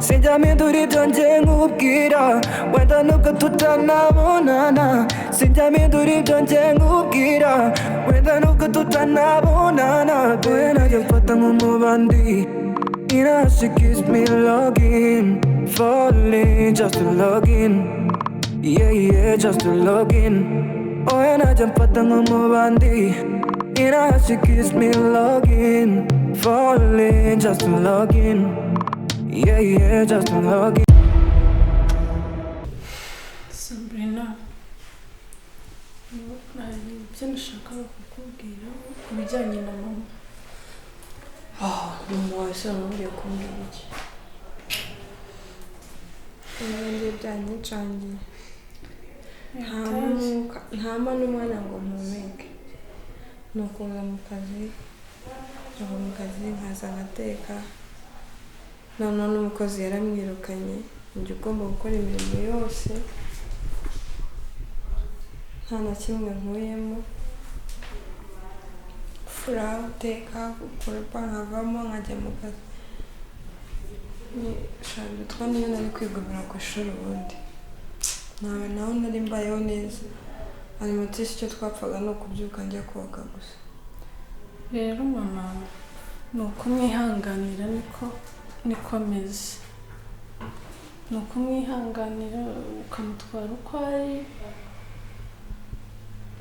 Sinjamiduri byonje nkubwira wenda nuko tutanabonana Sinjamiduri byonje nkubwira wenda nuko tutanabonana Boy najya mfata nk'umubandi Ina she kiss me login Falling just to log in Yeah, yeah, just to log in Boy najya mfata nk'umubandi Ina she kiss me login Falling just to log in Yeah, yeah, just to log in Sabrina ibyo nashakaga kukubwira ku bijyanye na mama mama wawe se wamubwiye kumbwira iki ibindi byanyicangiye ntama n'umwana ngo mpumeke ni ukuza mu kazi nkaza ngateka noneho n'umukozi yaramwirukanye njye ugomba gukora imirimo yose nta na kimwe nkuyemo gufura guteka gukoropa nkavamo nkajya mu kazi bitwa niyo nari kwigumira ku ishuri ubundi ntawe naho nari mbayeho neza animatisi icyo twapfaga ni ukubyuka njya koga gusa rero mama ni ukumwihanganira niko ameze ni ukumwihanganira ukamutwara uko ari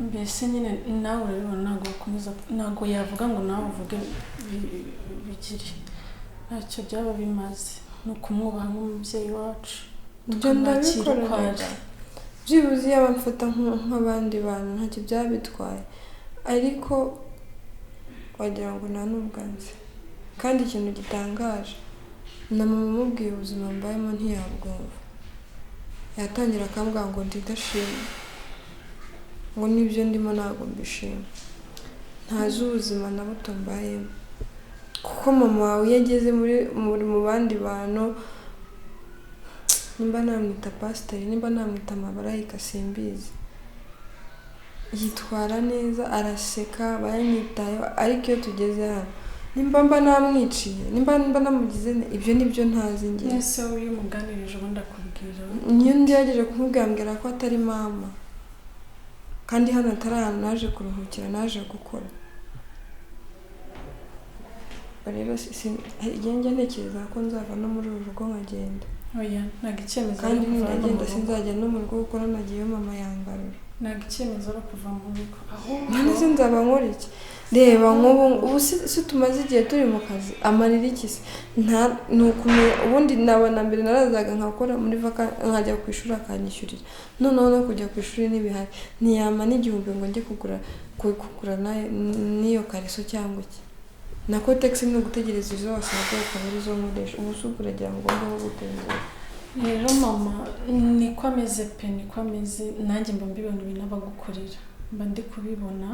mbese nyine nawe urabibona ntabwo yavuga ngo nawe uvuge bigire ntacyo byaba bimaze ni ukumwubaha nk'umubyeyi wacu ibyo ndabikora byibuze iyo abamfata nk'abandi bantu ntacyo byaba bitwaye ariko wagira ngo nta n'ubwanze kandi ikintu gitangaje na mama umubwiye ubuzima mbayemo ntiyabwumva yatangira akambwira ngo ndidashima ngo n'ibyo ndimo ntabwo mbishima ntazi ubuzima na buto mbayemo kuko mama wawe iyo ageze mu bandi bantu nimba namwita pasiteri nimba namwita amabarayika simbizi yitwara neza araseka bayamwitayeho ariko iyo tugeze hano nimba mba namwiciye nimba namugize ibyo nibyo ntazi ngewe ese wowe iyo umuganirije ubundi akubwira niyo ndiyageje kumubwira ko atari mama kandi hano atari ahantu naje kuruhukira naje gukora rero njya ntekereza ko nzava no muri uru rugo nkagenda oya ntabwo icyemezo kandi nagenda sinzajya no mu rugo kuko nagiyeyo mama yangarura ntabwo icyemezo ari ukuva mu rugo none se nzaba nkora iki reba ubu si tumaze igihe turi mu kazi amarira iki se ubundi nabona mbere narazaga nkakora muri nkajya ku ishuri akanyishyurira noneho no kujya ku ishuri n'ibihari ntiyama n'igihumbi ngo njye kugura n'iyo kariso cyangwa iki nako taxi ni ugutegereza izo wasanga ukaba arizo nkoresha ubu si ukuragira ngo ngomba gutembera rero mama niko ameze pe niko ameze nanjye mba mbibona ibintu abagukorera mba ndi kubibona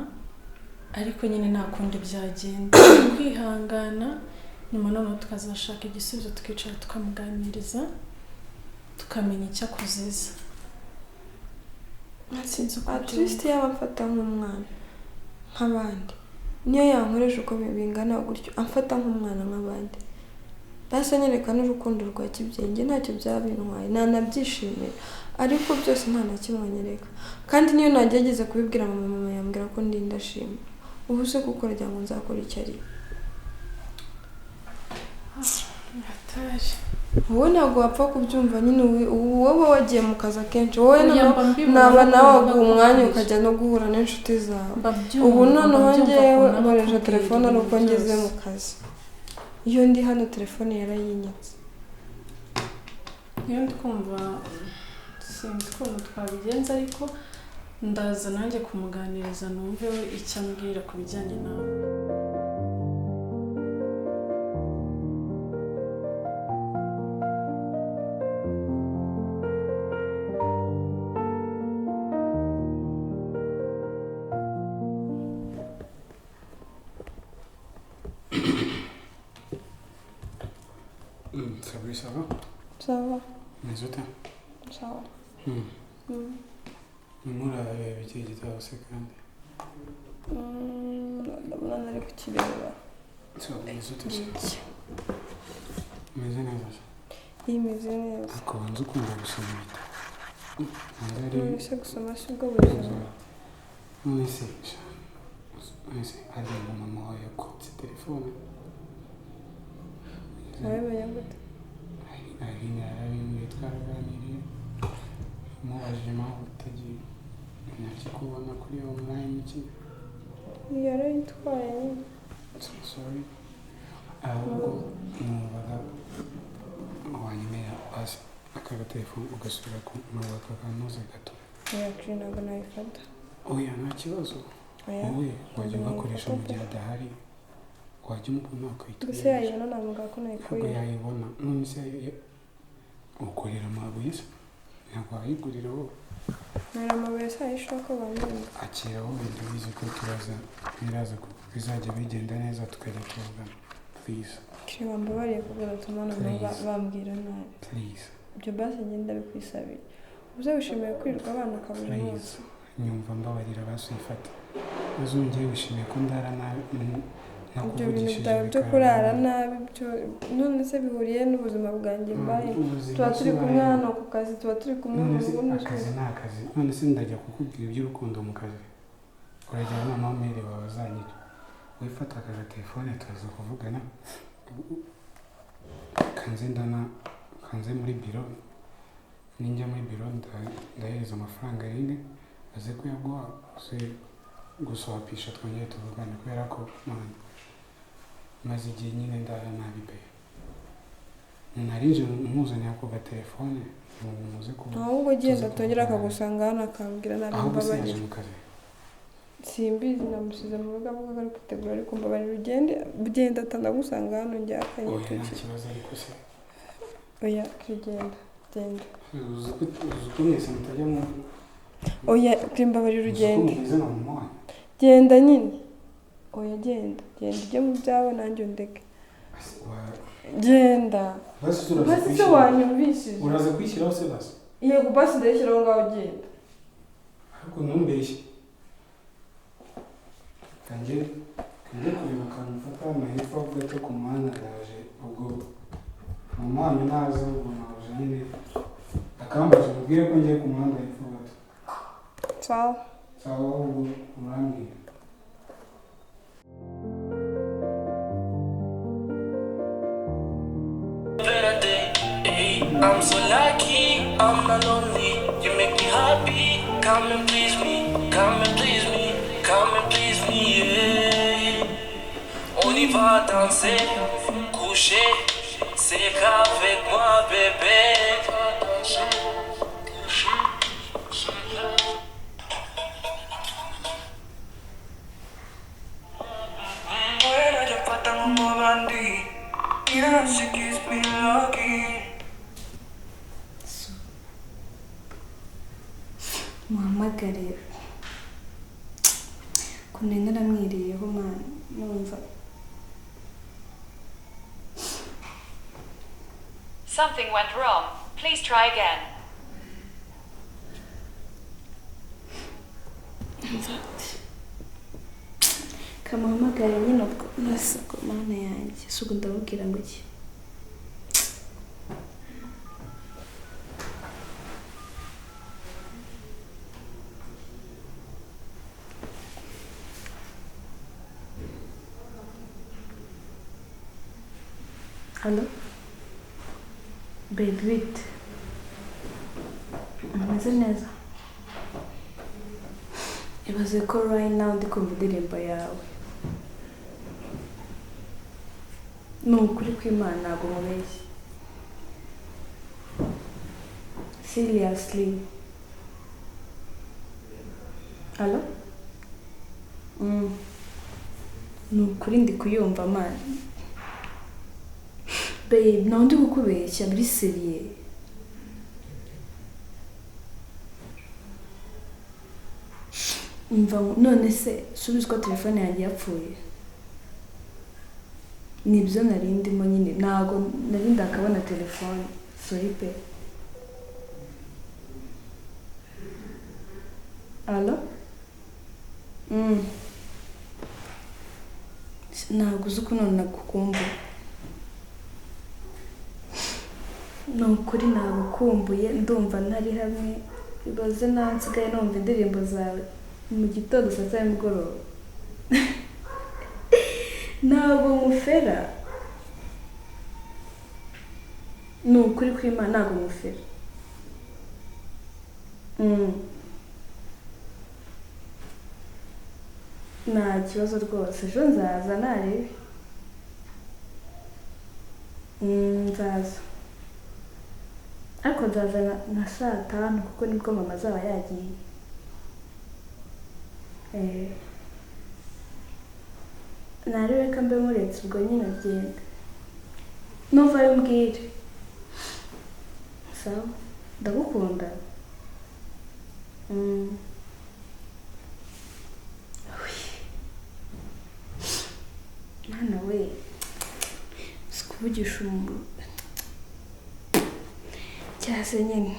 ariko nyine nta kundi byagenda kwihangana nyuma noneho tukazashaka igisubizo tukicara tukamuganiriza tukamenya icyo akuziza atisite yabafata nk'umwana nk'abandi niyo yankoresha uko bingana gutyo amfata nk'umwana nk'abandi basa nyereka n'urukundo rwa kibyeyi ntacyo byaba bintwaye nanabyishimira ariko byose nta na kimwe anyereka kandi niyo nagerageza kubibwira mama yambwira ko ndi ndashima ubu se kuko aragira ngo nzakora icyo ari wowe ntabwo wapfa kubyumva nyine wowe wagiye mu kazi akenshi wowe naba nawe waguha umwanya ukajya no guhura n'inshuti zawe ubu noneho ngewe nkoresha telefone ari uko ngeze mu kazi iyo ndi hano telefone yarayinyatse iyo ndi kumva sinzi ukuntu twabigenza ariko ndaza nanjye kumuganiriza numve icyo ambwira ku bijyanye nawe Salut, ça va? Ça va. Mais autant. Ça va. Muri ababyeyi gitabo se kandi ndabona nari kukireba umeze neza imeze neza ariko wanze ukunda gusoma ibitabo none se gusoma si bwo buzima none se hari ngo mama wawe yakutse telefone wabimenya gute ari nyarabimbwiye twaraganiriye mubajije impamvu utagiye ntakikubona kuri online iki yarayitwaye nyine sorry ahubwo numvaga wanyemera basi aka gatelefone ugasubira ku mabaka kanoze gato yakiri ntabwo nayifata oya nta kibazo wowe wajya ugakoresha mu gihe adahari wajya umubona ukayitubwira gusa yayibona navuga ko ntabwo nayikuye yayibona none se ukorera amabuye se ntabwo wayigurira wowe nari amabuye se ayishaka bamwumva akira wowe ndabizi ko biraza bizajya bigenda neza tukajya tuvugana please kiri wambabariye kugira atuma noneho bambwira nabi please ibyo basi ngenda bikwisabira ubuze wishimiye kwirirwa abana ukabura bose nyumva mbabarira basifata uzongeye wishimiye ko ndara nabi ibyo bintu byawe byo kurara nabi byo none se bihuriye n'ubuzima bwanjye mbaye tuba turi kumwe hano ku kazi tuba turi kumwe mu rugo akazi ni akazi none se ndajya kukubwira iby'urukundo mu kazi uragera noneho mere wawe azanyira wifata akaza telefone tuza kuvugana kanze muri biro ninjya muri biro ndahereza amafaranga rimwe aze kuyaguha uze gusohapisha twongere tuvugane kubera ko maze igihe nyine ndara nabi pe narinje mpuzaniye ako gatelefone muze kuba ahubwo genda atongera akagusanga hano akambwira nabi mbabarira mu kazi simbizi namusize mu rugo avuga ko ari kwitegura ariko mbabarira ugenda atandagusanga hano njya akanyituki nta kibazo ariko se oya kigenda genda uzi ko mwese mutajya mu oya mbabarira ugende uzi ko mama wanyu genda nyine oya genda ujye mu byawe nanjye undeke genda basi se wanyumvishije uraza kwishyiraho se basi yego basi ndayishyiraho ngaho genda ariko ntumbeshye kanjye kureba akantu mfata amahirwe avuga ko ku muhanda yaje ubwo mama wanyu naza ubwo naje nyine akambaje mubwire ko ngiye ku muhanda hepfo gato sawa ubwo urambwira I'm so lucky, I'm not lonely. You make me happy. Come and please me, come and please me, come and please me, yeah. On y va danser, coucher, c'est qu'avec moi, bébé. When I just put them on Randy, yeah, she gives me lucky. muhamagare kuntu naramwiriyeho numva Something went wrong. Please try again. kamuhamagare nyine ubwo nasako mana yanjye suko ndababwira ngo iki Hello? Babe, wait. Umeze neza? Ibaze ko right now ndi kumva indirimbo yawe. Ni ukuri kw'Imana ntabwo mubeshya. Seriously. Hello? Ni ukuri ndi kuyumva man. Babe, nawe ndi kukubeshya muri seriye. Umva none se subiza ko telefone yanjye yapfuye. Nibyo nari ndimo nyine ntago nari ndakabona telefone. Sorry pe. Allo? Ntago uzi ukuntu nakukumbuye. ni ukuri nagukumbuye ndumva ntari hamwe ibaze nawe nsigaye numva indirimbo zawe mu gitondo saa sita y'umugoroba ntabwo mufera ni ukuri kw'Imana ntabwo mufera nta kibazo rwose ejo nzaza narebe nzaza ariko nzaza na saa 5 kuko nibwo mama azaba yagiye narebe ko mbe muretse ubwo nyine agenda nuvayo umbwire sawa ndagukunda mwana we sikuvugisha umuntu cyase nyine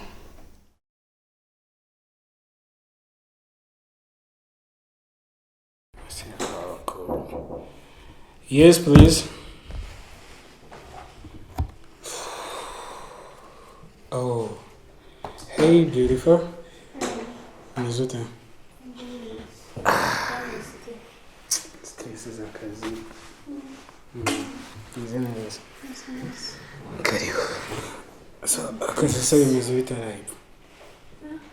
Yes, please. Oh, hey, beautiful. Mizuta. Stress za kazi. Nzina neza. Karibu. So, akazi sasa bimeze bitaraye.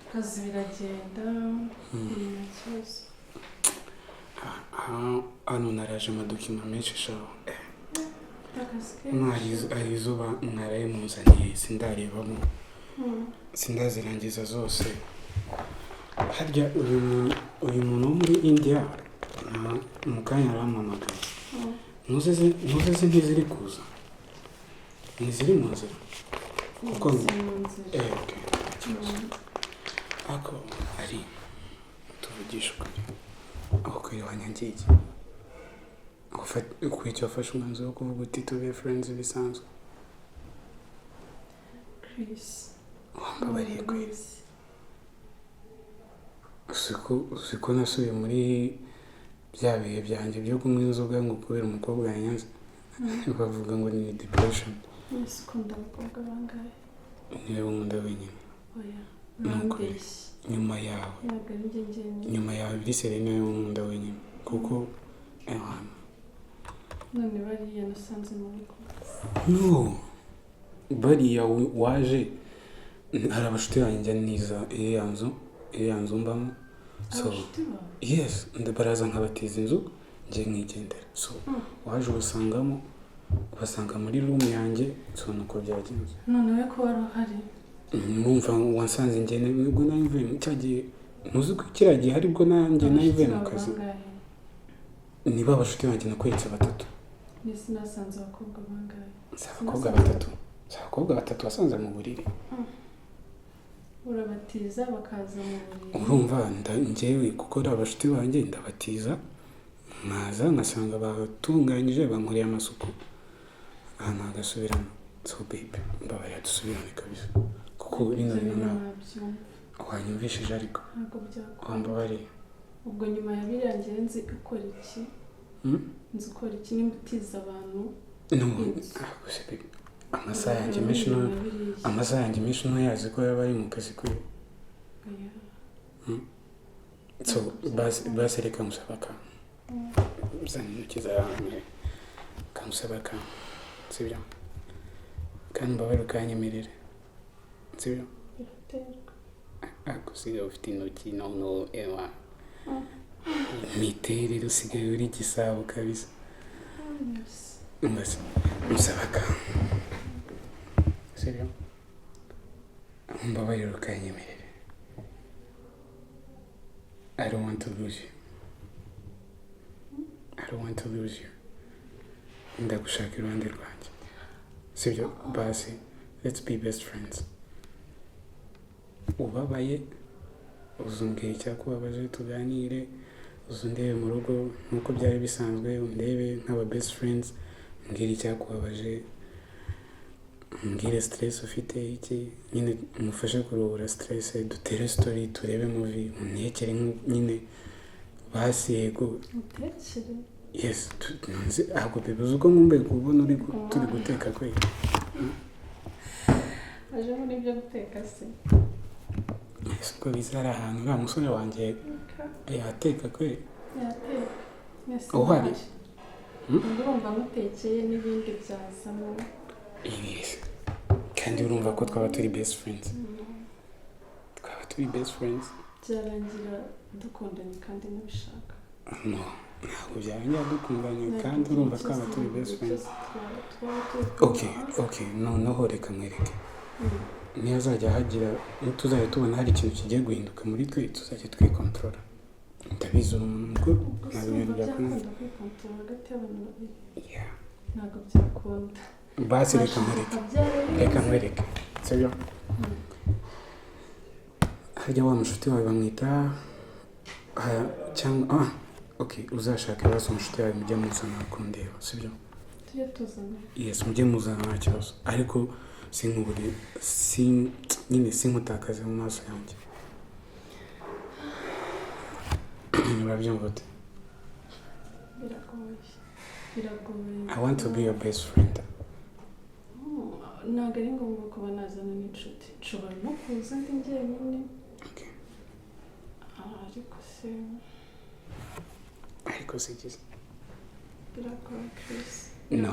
Akazi biragenda. Ikibazo. Hano naraje amadokima menshi shaho. Ari izuba mwaraye muzaniye sindarebamo. Sindazirangiza zose. Harya uyu muntu wo muri India mu kanya arampamagaye. Ntuzizi ntiziri kuza. Ntiziri mu nzira. Kuko okay. Ako ari tuvugisha ukuri. Aho kwirwanya ngiki. Kwicyo wafashe umwanzuro wo kuvuga uti tube friends bisanzwe. Chris. Wambabariye kweli. Usiko nasubiye muri bya bihe byanjye byo kunywa inzoga ngo kubera umukobwa yanyanze. Bavuga ngo ni depression. Yes, kunda abakobwa bangahe? Niwe nkunda wenyine. Oya. Nambeshye. Nyuma yawe biri Serena niwe nkunda wenyine. Kuko none bariya nasanze mu rugo. No. Bariya waje hari abashuti banjye niza iriya nzu mbamo. So yes, ndabaraza nkabatiza inzu ngiye nkigendera. So waje ubasanga muri room yanjye so nuko byagenze. None we ko wari uhari? Numva wansanze njye nibwo nayivuye mu cyagiye ntuzi ko kiragiye haribwo nanjye nayivuye mu kazi. Niba abashuti banjye nakweretse batatu. Nisi nasanze abakobwa bangahe? Abakobwa batatu wasanze mu buriri. Urabatiza bakaza mu buriri. Urumva njyewe kuko ari abashuti banjye ndabatiza nkaza nkasanga batunganyije bankoreye amasuku ahantu hagasubiramo. So baby mbabarira dusubirane kabisa kuko bino nawe wanyumvishije ariko wambabariye. Ubwo nyuma ya birangiye nzi ukora iki? Nzi ukora iki nimba utiza abantu? Amasaha yanjye menshi ntuyazi ko yaba ari mu kazi kwe. So basi reka musaba akantu. Zana intoki zawe kamusaba akantu. Sibyo? Kandi mbabarira ukanyemerera. Sibyo? Gusiga ufite intoki no ewa. Miterere usigaye uri igisabo kabisa. Mbese musaba akantu. Sibyo? Mbabarira ukanyemerera. I don't want to lose you. Ndagushaka iruhande rwanjye. Sibyo? Basi let's be best friends. Ubabaye uzumbwira icyakubabaje tuganire, uzundebe mu rugo nkuko byari bisanzwe, undebe nk'aba best friends, mbwira icyakubabaje, mbwire stress ufite iki, nyine umufashe kuruhura stress, dutere story, turebe movie, untekere nyine basi yego. Yes, ahubwo bibuze uko nkumbuye kubona turi guteka kwe. ajemo n'ibyo guteka se siko bizara ahantu uriya musore wanjye yateka kweli yateka mwese uhari urumva mutekeye n'ibindi byazamo yes kandi urumva ko twaba turi best friends byarangira dukundanye kandi nabishaka no ntabwo byarangira dukundanye kandi urumva twaba turi best friends okay noneho reka mwereke niyo azajya hagira tuzajya tubona hari ikintu kigiye guhinduka muri twe tuzajya twikontorora ndabizi umuntu ntabwo ibintu byakunda kwikontorora hagati y'abantu babiri yeah ntabwo byakunda basi reka nkwereke sibyo harya wa mushuti wawe bamwita cyangwa okay uzashaka ibibazo umushuti wawe mujye muzana kundeba sibyo tujye tuzana yes mujye muzana nta kibazo ariko sinkubure nyine sinkutakaze mu maso yanjye urabyumva ute biragoye I want to be your best friend ntabwo ari ngombwa kuba nazana n'inshuti nshobora no kuza ndi njyenyine okay ariko si byiza biragoye Chris no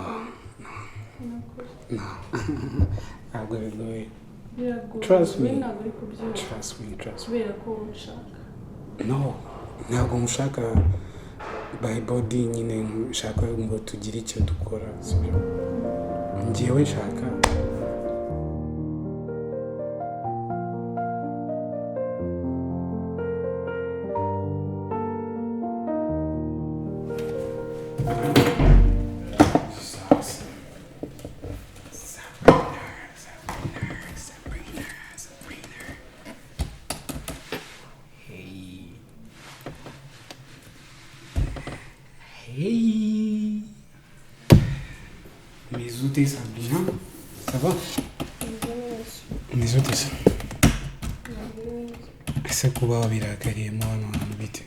ntabwo bigoye biragoye Trust me. ntabwo ari kubyumva trust me kubera ko unshaka no ntabwo mushaka by body nyine nshaka ngo tugire icyo dukora sibyo njyewe nshaka Hey, mes outils ça bien, ça va? Mes outils. Ese kuba wabirakariyemo hano hantu bite?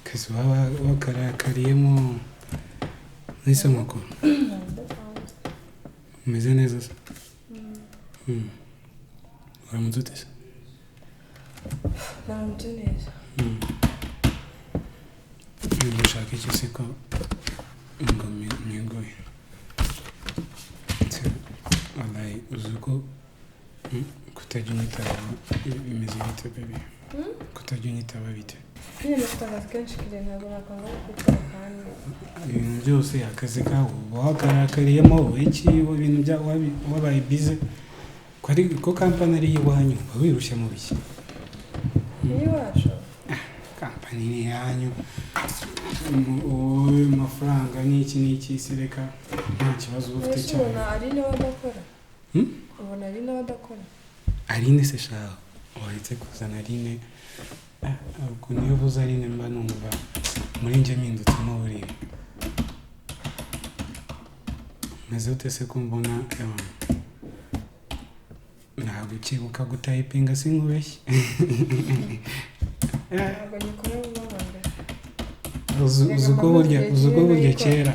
Kasi waba wakarakariyemo nise makuru? Umeze neza se? Waramutse ute se? Naramutse neza. Ushaka iki se ko ngo mwigoye? Wallahi uzi ko kutajya unyitaba bimeze bite bebe? Kutajya unyitaba bite? Nyine mfite akazi kenshi kire ntabwo nakanga kwitaba kandi. Ibintu byose akazi kawe wakarakariyemo iki ibintu wabaye bize ko kampani ari iwanyu wirushya mu biki? Iwacu kampani ni yanyu amafaranga n'iki sereka nta kibazo ufite cyane. ubona ari nawe adakora ubona ari nawe adakora Aline se shaho wahise kuzana Aline ubwo niyo uvuze Aline mba numva muri njye mpindutsemo buriya meze ute se ko mbona ntabwo ukibuka gutayipinga sinkubeshye ntabwo nikora vuba mbere uzi uko burya kera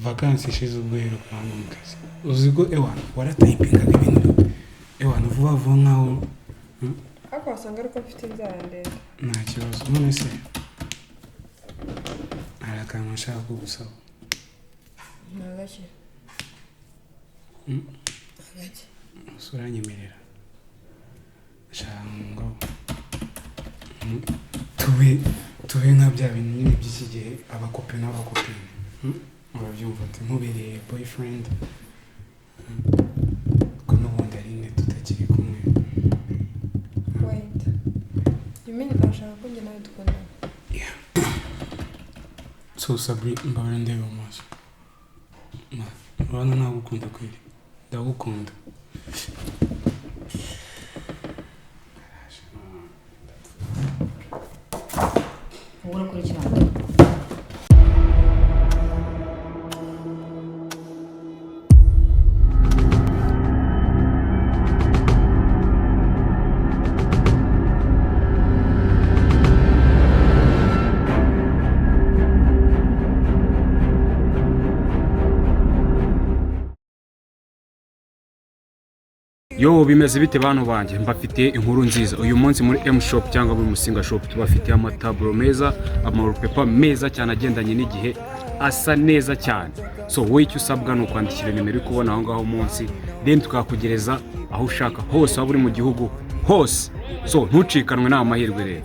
vakansi ishize ubwo yirukanka mu kazi uzi ko waratayipingaga ibintu vuba vuba nkaho ariko wasanga ariko mfite inzara ndende nta kibazo none se hari akantu nshaka kugusaba ntagake uranyemerera nshaka ngo tube nka bya bintu nyine by'iki gihe abakope n'abakopine urabyumva ati nkubereye boyfriend ko n'ubundi Aline tutakiri kumwe wait you mean urashaka ko njye nawe dukundana so Sabri mbabara ndeba mu maso urabona nagukunda kweli ndagukunda urakurikiranwa Yo bimeze bite bantu banjye, mbafitiye inkuru nziza. Uyu munsi muri M Shop cyangwa muri Musinga Shop tubafitiye amataburo meza, amarupepa meza cyane agendanye n'igihe, asa neza cyane. So wowe icyo usabwa ni ukwandikira nimero uri kubona aho ngaho munsi, then tukakugereza aho ushaka hose, waba uri mu gihugu hose. So ntucikanwe n'amahirwe rero.